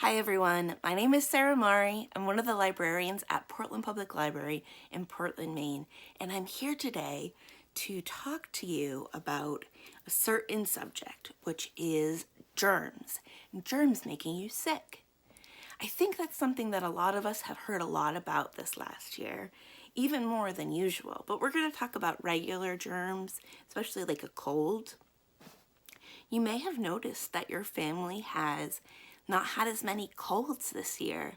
Hi everyone, my name is Sarah Mari. I'm one of the librarians at Portland Public Library in Portland, Maine, and I'm here today to talk to you about a certain subject, which is germs. Germs making you sick. I think that's something that a lot of us have heard a lot about this last year, even more than usual, but we're going to talk about regular germs, especially like a cold. You may have noticed that your family has not had as many colds this year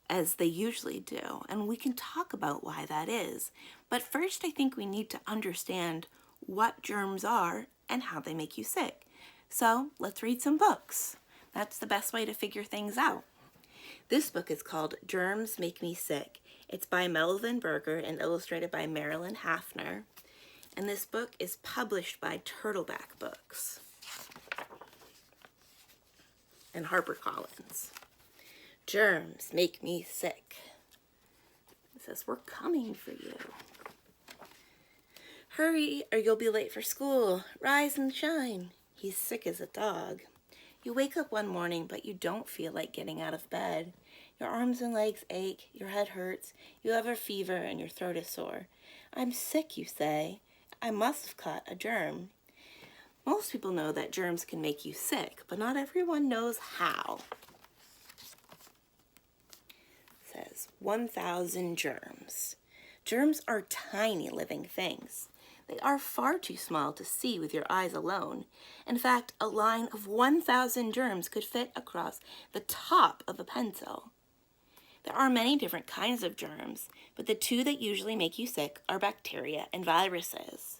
as they usually do, and we can talk about why that is. But first, I think we need to understand what germs are and how they make you sick. So let's read some books. That's the best way to figure things out. This book is called Germs Make Me Sick. It's by Melvin Berger and illustrated by Marilyn Hafner. And this book is published by Turtleback Books and HarperCollins. Germs make me sick. It says, we're coming for you. Hurry or you'll be late for school. Rise and shine. He's sick as a dog. You wake up one morning, but you don't feel like getting out of bed. Your arms and legs ache, your head hurts, you have a fever, and your throat is sore. I'm sick, you say. I must have caught a germ. Most people know that germs can make you sick, but not everyone knows how. It says 1,000 germs. Germs are tiny living things. They are far too small to see with your eyes alone. In fact, a line of 1,000 germs could fit across the top of a pencil. There are many different kinds of germs, but the two that usually make you sick are bacteria and viruses.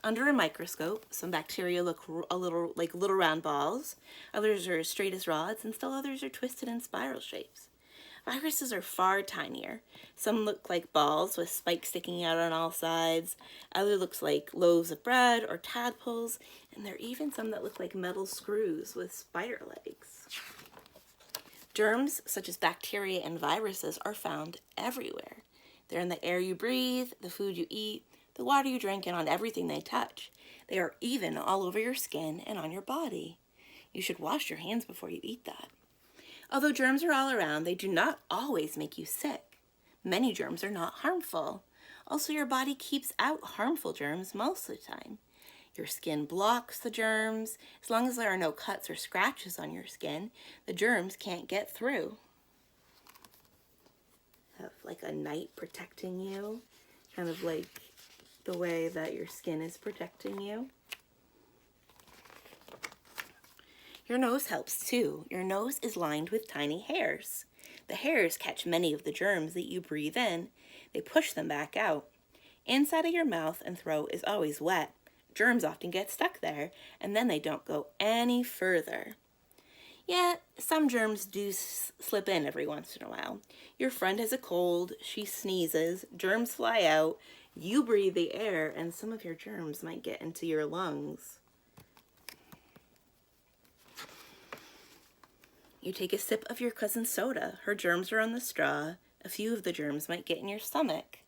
Under a microscope, some bacteria look a little like little round balls, others are as straight as rods, and still others are twisted in spiral shapes. Viruses are far tinier. Some look like balls with spikes sticking out on all sides, others look like loaves of bread or tadpoles, and there are even some that look like metal screws with spider legs. Germs, such as bacteria and viruses, are found everywhere. They're in the air you breathe, the food you eat, the water you drink, and on everything they touch. They are even all over your skin and on your body. You should wash your hands before you eat that. Although germs are all around, they do not always make you sick. Many germs are not harmful. Also, your body keeps out harmful germs most of the time. Your skin blocks the germs. As long as there are no cuts or scratches on your skin, the germs can't get through. Have like a night protecting you, kind of like the way that your skin is protecting you. Your nose helps too. Your nose is lined with tiny hairs. The hairs catch many of the germs that you breathe in. They push them back out. Inside of your mouth and throat is always wet. Germs often get stuck there, and then they don't go any further. Yet, some germs do slip in every once in a while. Your friend has a cold, she sneezes, germs fly out, you breathe the air, and some of your germs might get into your lungs. You take a sip of your cousin's soda. Her germs are on the straw. A few of the germs might get in your stomach.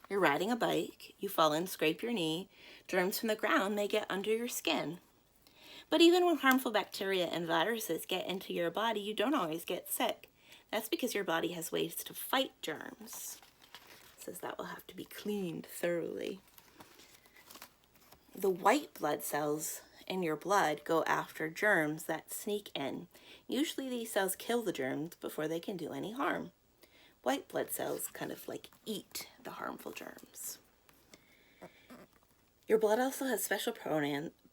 You're riding a bike. You fall and scrape your knee. Germs from the ground may get under your skin. But even when harmful bacteria and viruses get into your body, you don't always get sick. That's because your body has ways to fight germs. It says that will have to be cleaned thoroughly. The white blood cells in your blood go after germs that sneak in. Usually these cells kill the germs before they can do any harm. White blood cells kind of like eat the harmful germs. Your blood also has special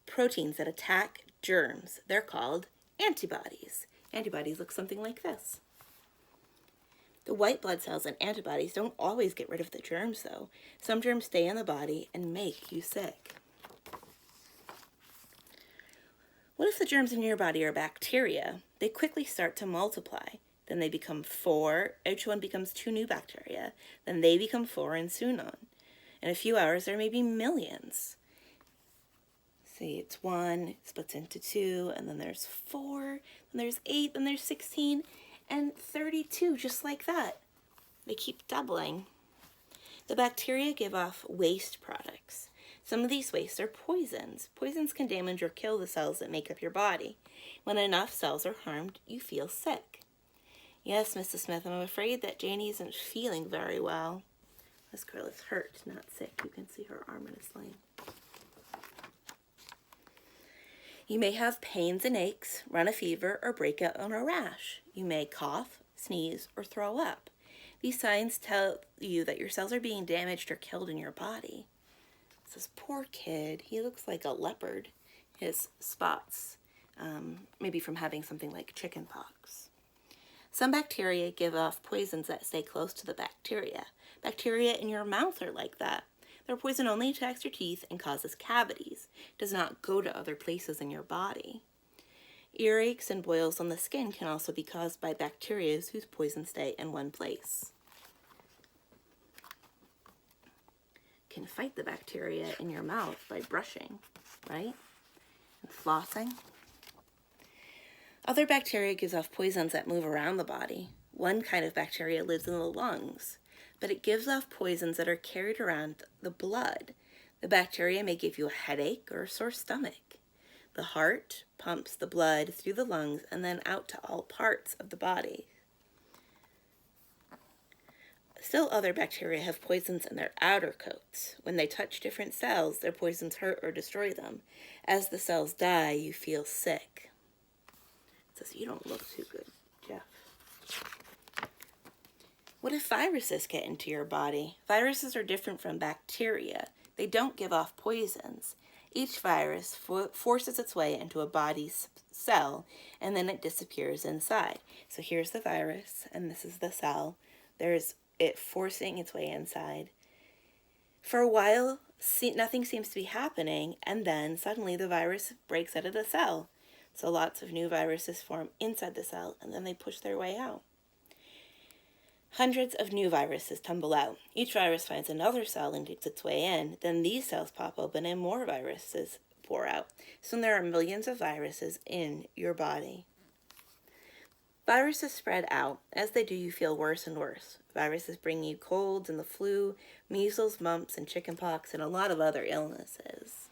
proteins that attack germs. They're called antibodies. Antibodies look something like this. The white blood cells and antibodies don't always get rid of the germs though. Some germs stay in the body and make you sick. What if the germs in your body are bacteria? They quickly start to multiply. Then they become 4, each one becomes 2 new bacteria. Then they become 4 and soon on. In a few hours there may be millions. See, it's 1, it splits into 2, and then there's 4, then there's 8, then there's 16, and 32, just like that. They keep doubling. The bacteria give off waste products. Some of these wastes are poisons. Poisons can damage or kill the cells that make up your body. When enough cells are harmed, you feel sick. Yes, Mrs. Smith, I'm afraid that Janie isn't feeling very well. This girl is hurt, not sick. You can see her arm in a sling. You may have pains and aches, run a fever, or break out on a rash. You may cough, sneeze, or throw up. These signs tell you that your cells are being damaged or killed in your body. This poor kid, he looks like a leopard. His spots, maybe from having something like chicken pox. Some bacteria give off poisons that stay close to the bacteria. Bacteria in your mouth are like that. Their poison only attacks your teeth and causes cavities. It does not go to other places in your body. Earaches and boils on the skin can also be caused by bacteria whose poison stay in one place. You can fight the bacteria in your mouth by brushing, right? And flossing. Other bacteria gives off poisons that move around the body. One kind of bacteria lives in the lungs, but it gives off poisons that are carried around the blood. The bacteria may give you a headache or a sore stomach. The heart pumps the blood through the lungs and then out to all parts of the body. Still, other bacteria have poisons in their outer coats. When they touch different cells, their poisons hurt or destroy them. As the cells die, you feel sick. It says, you don't look too good, Jeff. What if viruses get into your body? Viruses are different from bacteria. They don't give off poisons. Each virus forces its way into a body's cell, and then it disappears inside. So here's the virus, and this is the cell. There's it forcing its way inside. For a while, nothing seems to be happening, and then suddenly the virus breaks out of the cell. So lots of new viruses form inside the cell, and then they push their way out. Hundreds of new viruses tumble out. Each virus finds another cell and digs its way in. Then these cells pop open and more viruses pour out. Soon there are millions of viruses in your body. Viruses spread out. As they do, you feel worse and worse. Viruses bring you colds and the flu, measles, mumps, and chickenpox, and a lot of other illnesses.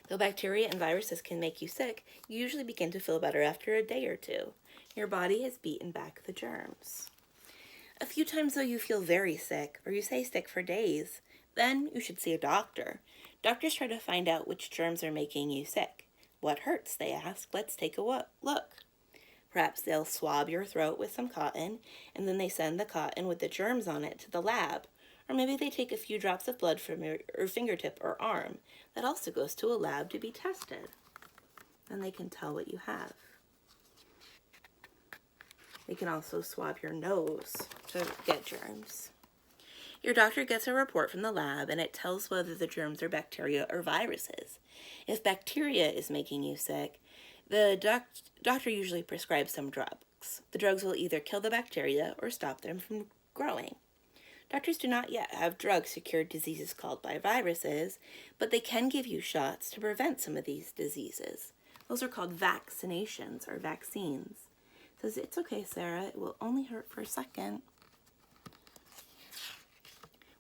Though bacteria and viruses can make you sick, you usually begin to feel better after a day or two. Your body has beaten back the germs. A few times, though, you feel very sick, or you stay sick for days. Then you should see a doctor. Doctors try to find out which germs are making you sick. What hurts, they ask. Let's take a look. Perhaps they'll swab your throat with some cotton, and then they send the cotton with the germs on it to the lab. Or maybe they take a few drops of blood from your fingertip or arm. That also goes to a lab to be tested. Then they can tell what you have. They can also swab your nose to get germs. Your doctor gets a report from the lab, and it tells whether the germs are bacteria or viruses. If bacteria is making you sick, the doctor usually prescribes some drugs. The drugs will either kill the bacteria or stop them from growing. Doctors do not yet have drugs to cure diseases caused by viruses, but they can give you shots to prevent some of these diseases. Those are called vaccinations or vaccines. It says, it's okay, Sarah, it will only hurt for a second.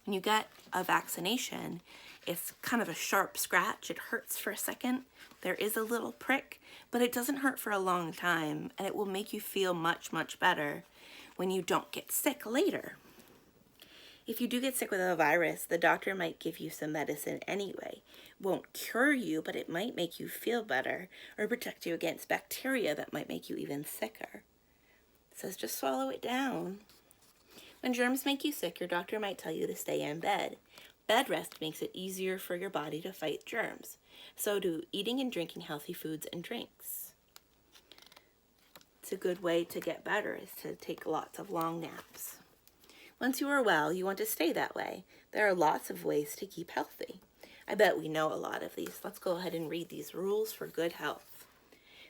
When you get a vaccination, it's kind of a sharp scratch. It hurts for a second. There is a little prick, but it doesn't hurt for a long time, and it will make you feel much, much better when you don't get sick later. If you do get sick with a virus, the doctor might give you some medicine anyway. It won't cure you, but it might make you feel better or protect you against bacteria that might make you even sicker. It says just swallow it down. When germs make you sick, your doctor might tell you to stay in bed. Bed rest makes it easier for your body to fight germs. So do eating and drinking healthy foods and drinks. It's a good way to get better is to take lots of long naps. Once you are well, you want to stay that way. There are lots of ways to keep healthy. I bet we know a lot of these. Let's go ahead and read these rules for good health.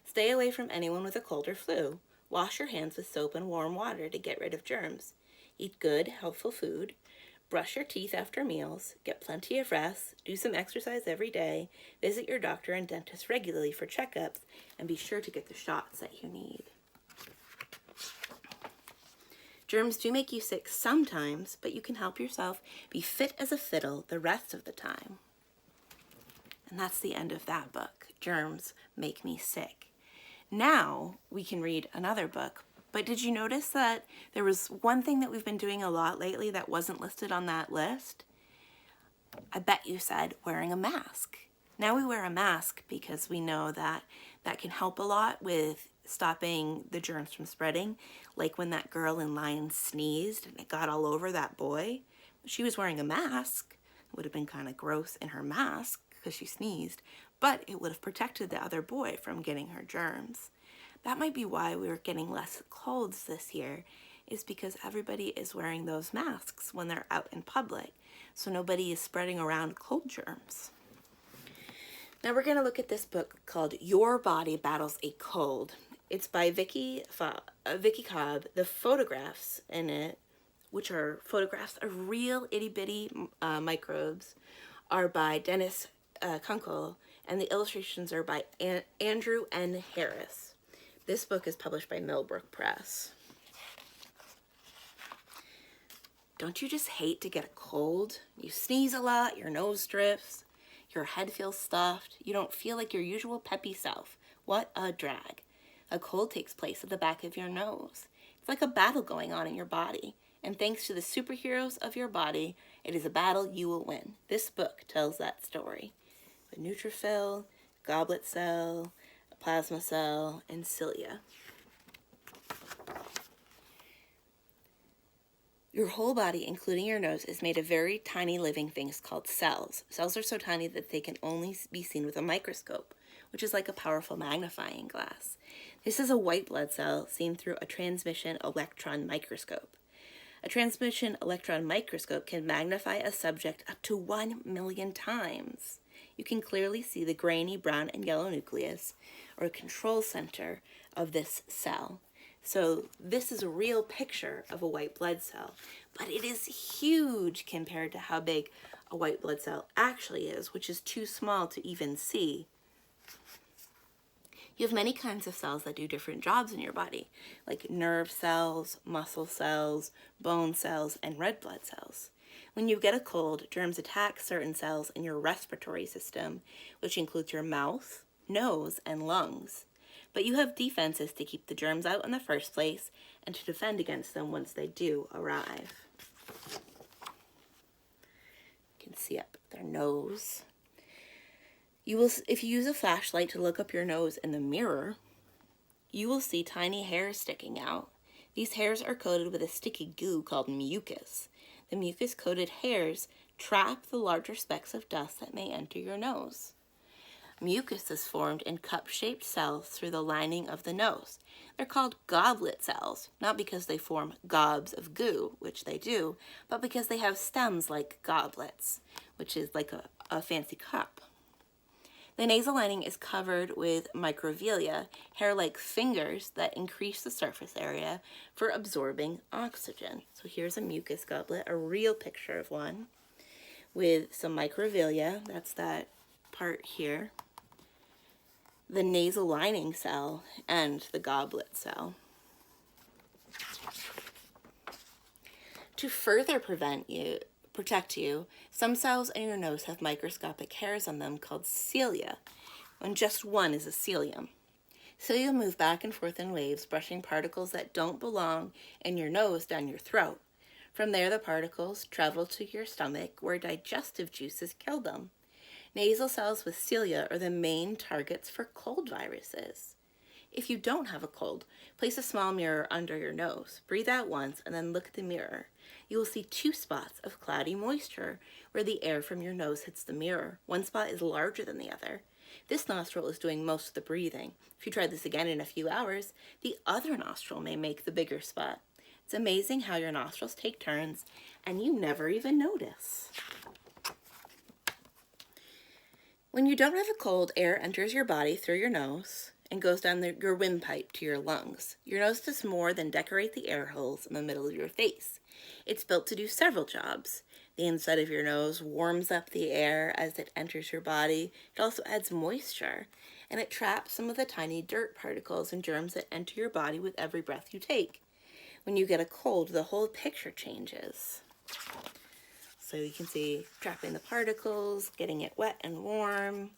Stay away from anyone with a cold or flu. Wash your hands with soap and warm water to get rid of germs. Eat good, healthful food. Brush your teeth after meals. Get plenty of rest. Do some exercise every day. Visit your doctor and dentist regularly for checkups. And be sure to get the shots that you need. Germs do make you sick sometimes, but you can help yourself be fit as a fiddle the rest of the time. And that's the end of that book, Germs Make Me Sick. Now we can read another book. But did you notice that there was one thing that we've been doing a lot lately that wasn't listed on that list? I bet you said wearing a mask. Now we wear a mask because we know that that can help a lot with stopping the germs from spreading. Like when that girl in line sneezed and it got all over that boy. She was wearing a mask. It would have been kind of gross in her mask because she sneezed, but it would have protected the other boy from getting her germs. That might be why we were getting less colds this year, is because everybody is wearing those masks when they're out in public, so nobody is spreading around cold germs. Now we're going to look at this book called Your Body Battles a Cold. It's by Vicky Cobb. The photographs in it, which are photographs of real itty-bitty microbes, are by Dennis Kunkel, and the illustrations are by Andrew N. Harris. This book is published by Millbrook Press. Don't you just hate to get a cold? You sneeze a lot, your nose drifts, your head feels stuffed, you don't feel like your usual peppy self. What a drag. A cold takes place at the back of your nose. It's like a battle going on in your body. And thanks to the superheroes of your body, it is a battle you will win. This book tells that story. A neutrophil, goblet cell, a plasma cell, and cilia. Your whole body, including your nose, is made of very tiny living things called cells. Cells are so tiny that they can only be seen with a microscope, which is like a powerful magnifying glass. This is a white blood cell seen through a transmission electron microscope. A transmission electron microscope can magnify a subject up to 1 million times. You can clearly see the grainy brown and yellow nucleus, or control center, of this cell. So this is a real picture of a white blood cell, but it is huge compared to how big a white blood cell actually is, which is too small to even see. You have many kinds of cells that do different jobs in your body, like nerve cells, muscle cells, bone cells, and red blood cells. When you get a cold, germs attack certain cells in your respiratory system, which includes your mouth, nose, and lungs. But you have defenses to keep the germs out in the first place and to defend against them once they do arrive. You can see up their nose. If you use a flashlight to look up your nose in the mirror, you will see tiny hairs sticking out. These hairs are coated with a sticky goo called mucus. The mucus-coated hairs trap the larger specks of dust that may enter your nose. Mucus is formed in cup-shaped cells through the lining of the nose. They're called goblet cells, not because they form gobs of goo, which they do, but because they have stems like goblets, which is like a fancy cup. The nasal lining is covered with microvillia, hair-like fingers that increase the surface area for absorbing oxygen. So here's a mucus goblet, a real picture of one, with some microvillia. That's that part here. The nasal lining cell and the goblet cell. To further protect you, some cells in your nose have microscopic hairs on them called cilia, and just one is a cilium. Cilia move back and forth in waves, brushing particles that don't belong in your nose down your throat. From there, the particles travel to your stomach, where digestive juices kill them. Nasal cells with cilia are the main targets for cold viruses. If you don't have a cold, place a small mirror under your nose. Breathe out once and then look at the mirror. You will see 2 spots of cloudy moisture where the air from your nose hits the mirror. One spot is larger than the other. This nostril is doing most of the breathing. If you try this again in a few hours, the other nostril may make the bigger spot. It's amazing how your nostrils take turns and you never even notice. When you don't have a cold, air enters your body through your nose and goes down your windpipe to your lungs. Your nose does more than decorate the air holes in the middle of your face. It's built to do several jobs. The inside of your nose warms up the air as it enters your body. It also adds moisture, and it traps some of the tiny dirt particles and germs that enter your body with every breath you take. When you get a cold, the whole picture changes. So you can see trapping the particles, getting it wet and warm,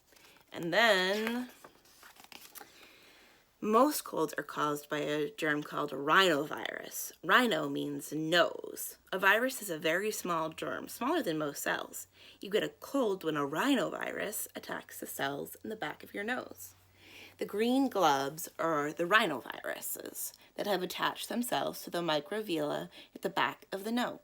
and then Most colds are caused by a germ called a rhinovirus. Rhino means nose. A virus is a very small germ, smaller than most cells. You get a cold when a rhinovirus attacks the cells in the back of your nose. The green globs are the rhinoviruses that have attached themselves to the microvilli at the back of the nose.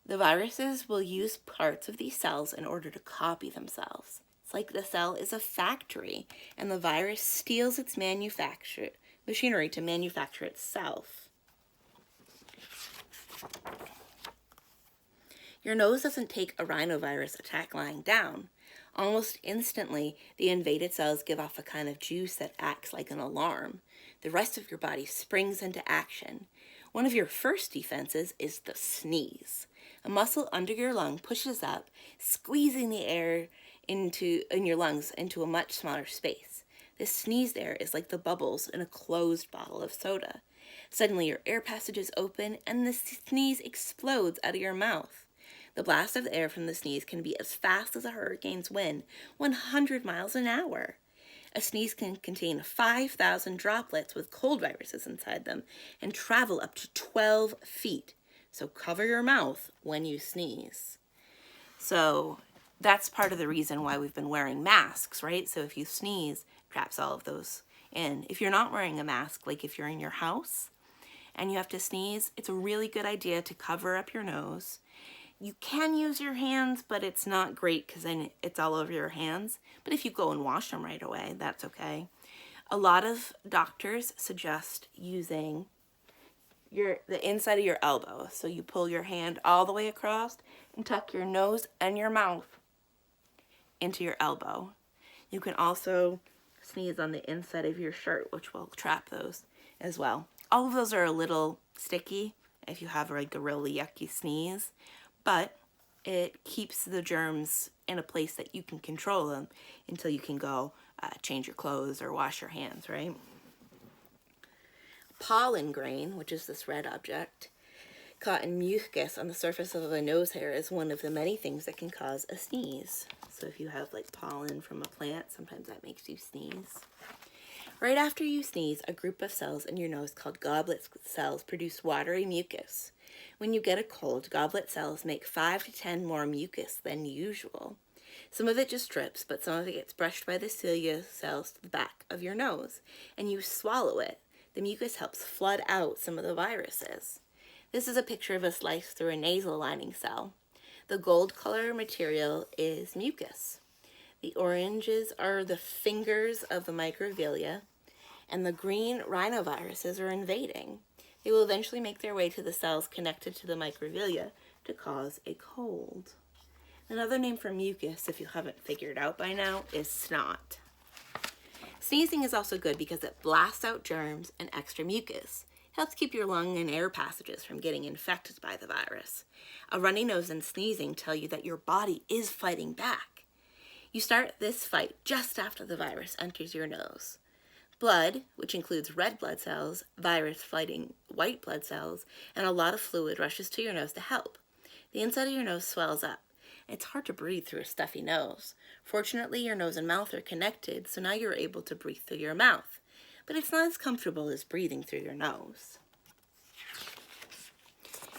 The viruses will use parts of these cells in order to copy themselves. It's like the cell is a factory, and the virus steals its machinery to manufacture itself. Your nose doesn't take a rhinovirus attack lying down. Almost instantly, the invaded cells give off a kind of juice that acts like an alarm. The rest of your body springs into action. One of your first defenses is the sneeze. A muscle under your lung pushes up, squeezing the air in your lungs into a much smaller space. This sneezed air is like the bubbles in a closed bottle of soda. Suddenly your air passages open and the sneeze explodes out of your mouth. The blast of air from the sneeze can be as fast as a hurricane's wind, 100 miles an hour. A sneeze can contain 5,000 droplets with cold viruses inside them and travel up to 12 feet. So cover your mouth when you sneeze. So that's part of the reason why we've been wearing masks, right? So if you sneeze, it traps all of those in. If you're not wearing a mask, like if you're in your house and you have to sneeze, it's a really good idea to cover up your nose. You can use your hands, but it's not great because then it's all over your hands. But if you go and wash them right away, that's okay. A lot of doctors suggest using the inside of your elbow. So you pull your hand all the way across and tuck your nose and your mouth into your elbow. You can also sneeze on the inside of your shirt, which will trap those as well. All of those are a little sticky if you have like a really yucky sneeze, but it keeps the germs in a place that you can control them until you can go change your clothes or wash your hands, right? Pollen grain, which is this red object, caught in mucus on the surface of a nose hair, is one of the many things that can cause a sneeze. So if you have like pollen from a plant, sometimes that makes you sneeze. Right after you sneeze, a group of cells in your nose called goblet cells produce watery mucus. When you get a cold, goblet cells make 5 to 10 more mucus than usual. Some of it just drips, but some of it gets brushed by the cilia cells to the back of your nose, and you swallow it. The mucus helps flood out some of the viruses. This is a picture of a slice through a nasal lining cell. The gold color material is mucus. The oranges are the fingers of the microvilli, and the green rhinoviruses are invading. They will eventually make their way to the cells connected to the microvilli to cause a cold. Another name for mucus, if you haven't figured out by now, is snot. Sneezing is also good because it blasts out germs and extra mucus. It helps keep your lung and air passages from getting infected by the virus. A runny nose and sneezing tell you that your body is fighting back. You start this fight just after the virus enters your nose. Blood, which includes red blood cells, virus-fighting white blood cells, and a lot of fluid rushes to your nose to help. The inside of your nose swells up. It's hard to breathe through a stuffy nose. Fortunately, your nose and mouth are connected, so now you're able to breathe through your mouth. But it's not as comfortable as breathing through your nose.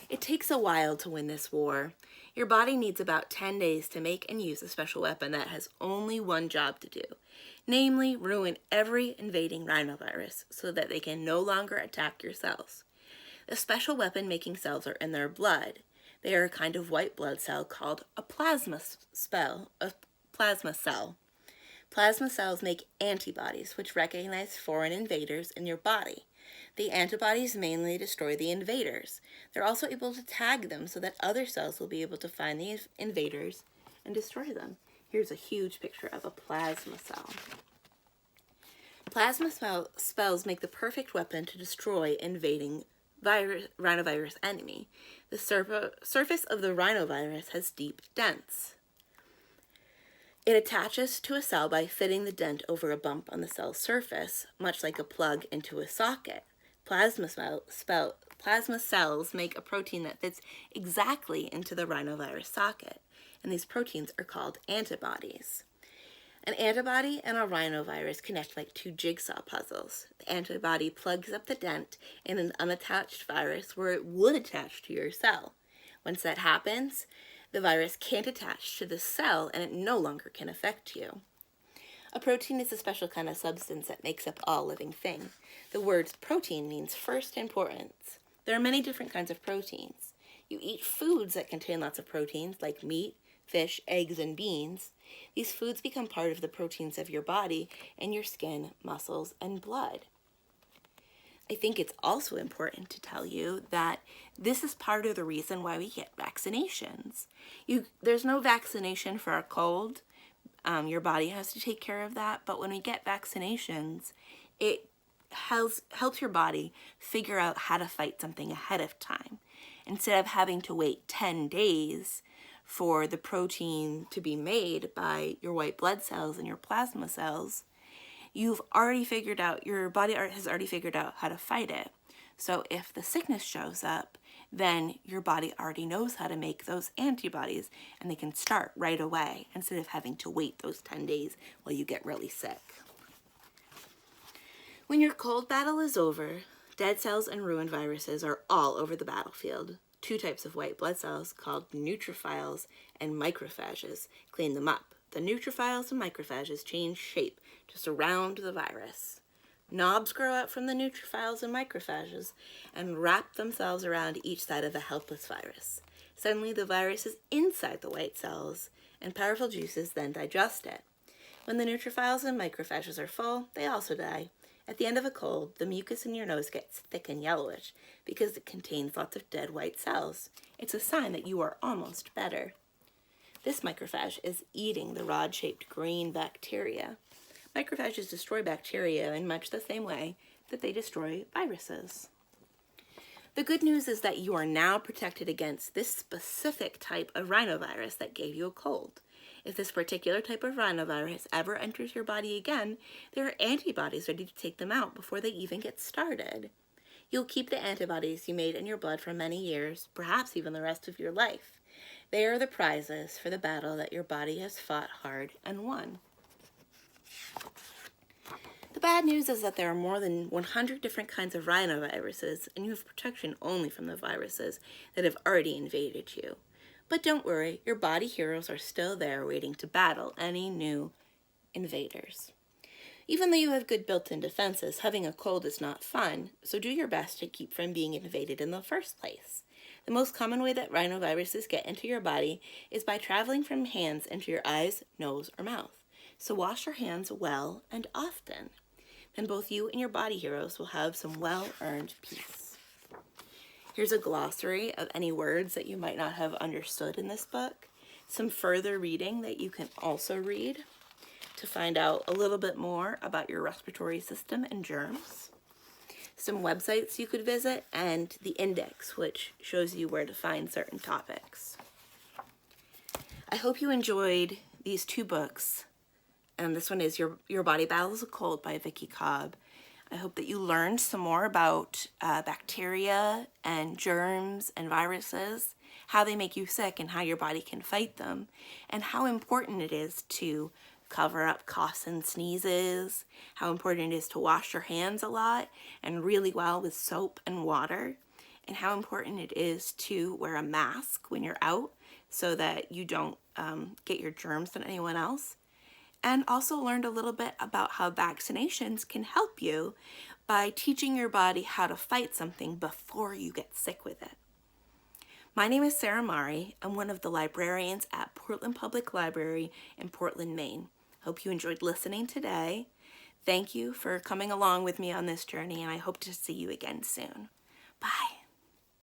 It takes a while to win this war. Your body needs about 10 days to make and use a special weapon that has only one job to do, namely ruin every invading rhinovirus so that they can no longer attack your cells. The special weapon-making cells are in their blood. They are a kind of white blood cell called a plasma cell. Plasma cells make antibodies which recognize foreign invaders in your body. The antibodies mainly destroy the invaders. They're also able to tag them so that other cells will be able to find the invaders and destroy them. Here's a huge picture of a plasma cell. Plasma cells make the perfect weapon to destroy invading rhinovirus enemy. The surface of the rhinovirus has deep dents. It attaches to a cell by fitting the dent over a bump on the cell's surface, much like a plug into a socket. Plasma cells make a protein that fits exactly into the rhinovirus socket, and these proteins are called antibodies. An antibody and a rhinovirus connect like two jigsaw puzzles. The antibody plugs up the dent in an unattached virus where it would attach to your cell. Once that happens, the virus can't attach to the cell and it no longer can affect you. A protein is a special kind of substance that makes up all living things. The word protein means first importance. There are many different kinds of proteins. You eat foods that contain lots of proteins like meat, fish, eggs, and beans. These foods become part of the proteins of your body and your skin, muscles, and blood. I think it's also important to tell you that this is part of the reason why we get vaccinations. There's no vaccination for a cold. Your body has to take care of that. But when we get vaccinations, it helps your body figure out how to fight something ahead of time. Instead of having to wait 10 days for the protein to be made by your white blood cells and your plasma cells, your body has already figured out how to fight it. So if the sickness shows up, then your body already knows how to make those antibodies and they can start right away instead of having to wait those 10 days while you get really sick. When your cold battle is over, dead cells and ruined viruses are all over the battlefield. Two types of white blood cells called neutrophils and macrophages clean them up. The neutrophils and macrophages change shape to surround the virus. Knobs grow out from the neutrophils and macrophages and wrap themselves around each side of a helpless virus. Suddenly the virus is inside the white cells, and powerful juices then digest it. When the neutrophils and macrophages are full, they also die. At the end of a cold, the mucus in your nose gets thick and yellowish because it contains lots of dead white cells. It's a sign that you are almost better. This macrophage is eating the rod-shaped green bacteria. Macrophages destroy bacteria in much the same way that they destroy viruses. The good news is that you are now protected against this specific type of rhinovirus that gave you a cold. If this particular type of rhinovirus ever enters your body again, there are antibodies ready to take them out before they even get started. You'll keep the antibodies you made in your blood for many years, perhaps even the rest of your life. They are the prizes for the battle that your body has fought hard and won. The bad news is that there are more than 100 different kinds of rhinoviruses, and you have protection only from the viruses that have already invaded you. But don't worry, your body heroes are still there waiting to battle any new invaders. Even though you have good built-in defenses, having a cold is not fun, so do your best to keep from being invaded in the first place. The most common way that rhinoviruses get into your body is by traveling from hands into your eyes, nose, or mouth. So wash your hands well and often. Then both you and your body heroes will have some well-earned peace. Here's a glossary of any words that you might not have understood in this book. Some further reading that you can also read to find out a little bit more about your respiratory system and germs. Some websites you could visit, and the index, which shows you where to find certain topics. I hope you enjoyed these two books. And this one is Your Body Battles a Cold by Vicki Cobb. I hope that you learned some more about bacteria and germs and viruses, how they make you sick and how your body can fight them, and how important it is to cover up coughs and sneezes, how important it is to wash your hands a lot and really well with soap and water, and how important it is to wear a mask when you're out so that you don't get your germs to anyone else. And also learned a little bit about how vaccinations can help you by teaching your body how to fight something before you get sick with it. My name is Sarah Mari. I'm one of the librarians at Portland Public Library in Portland, Maine. Hope you enjoyed listening today. Thank you for coming along with me on this journey, and I hope to see you again soon. Bye.